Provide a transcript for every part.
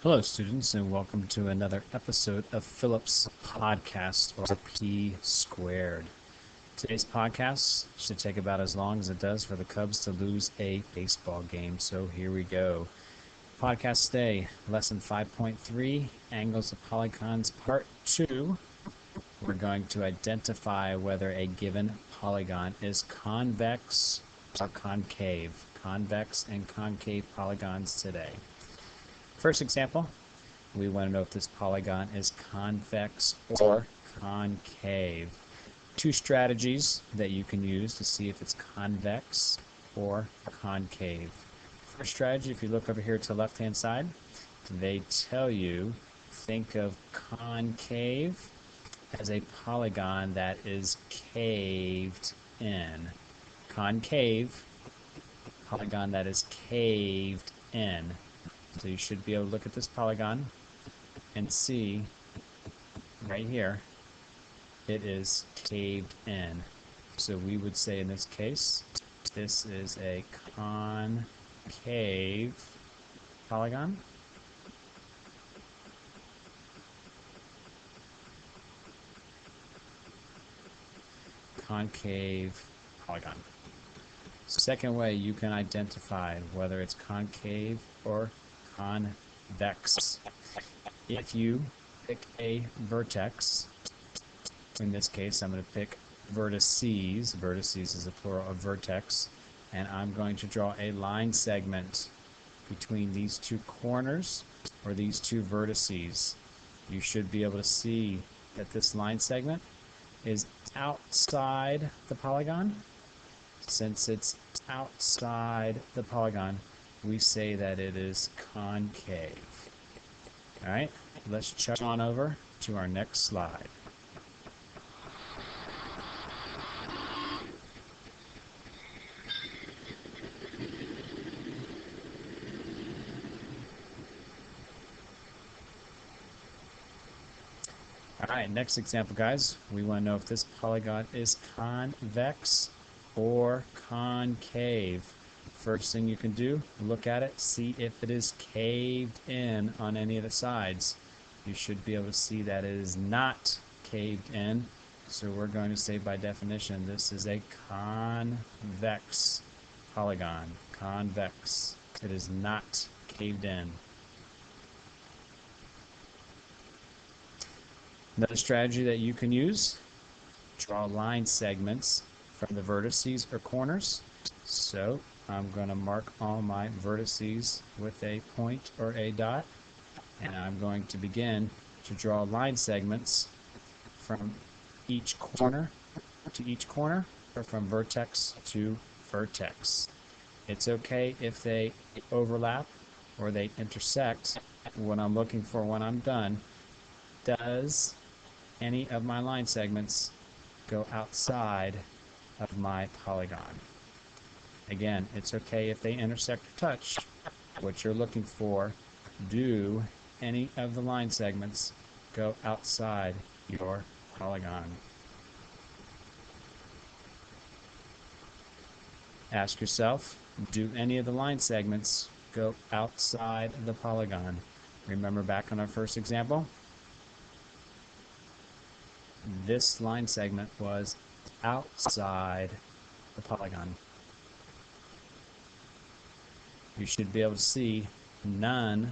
Hello, students, and welcome to another episode of Phillips Podcast, or P Squared. Today's podcast should take about as long as it does for the Cubs to lose a baseball game, so here we go. Podcast today, Lesson 5.3, Angles of Polygons, Part 2. We're going to identify whether a given polygon is convex or concave. Convex and concave polygons today. First example, we want to know if this polygon is convex or concave. Two strategies that you can use to see if it's convex or concave. First strategy, if you look over here to the left-hand side, they tell you, think of concave as a polygon that is caved in. Concave, polygon that is caved in. So you should be able to look at this polygon and see right here, it is caved in. So we would say in this case, this is a concave polygon. Concave polygon. Second way you can identify whether it's concave or convex. If you pick a vertex, in this case I'm going to pick vertices. Vertices is a plural of vertex, and I'm going to draw a line segment between these two corners or these two vertices. You should be able to see that this line segment is outside the polygon. Since it's outside the polygon, we say that it is concave. Alright, let's check on over to our next slide. Alright, next example, guys. We want to know if this polygon is convex or concave. First thing you can do, look at it, see if it is caved in on any of the sides. You should be able to see that it is not caved in. So we're going to say by definition, this is a convex polygon. Convex. It is not caved in. Another strategy that you can use, draw line segments from the vertices or corners. So I'm going to mark all my vertices with a point or a dot, and I'm going to begin to draw line segments from each corner to each corner, or from vertex to vertex. It's okay if they overlap or they intersect. What I'm looking for when I'm done, does any of my line segments go outside of my polygon? Again, it's okay if they intersect or touch. What you're looking for, do any of the line segments go outside your polygon? Ask yourself, do any of the line segments go outside the polygon? Remember back on our first example? This line segment was outside the polygon. You should be able to see none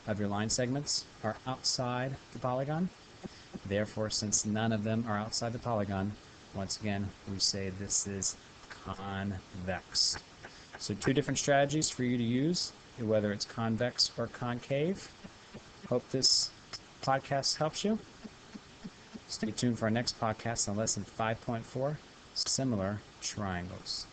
of your line segments are outside the polygon. Therefore, since none of them are outside the polygon, once again, we say this is convex. So two different strategies for you to use, whether it's convex or concave. Hope this podcast helps you. Stay tuned for our next podcast on Lesson 5.4, Similar Triangles.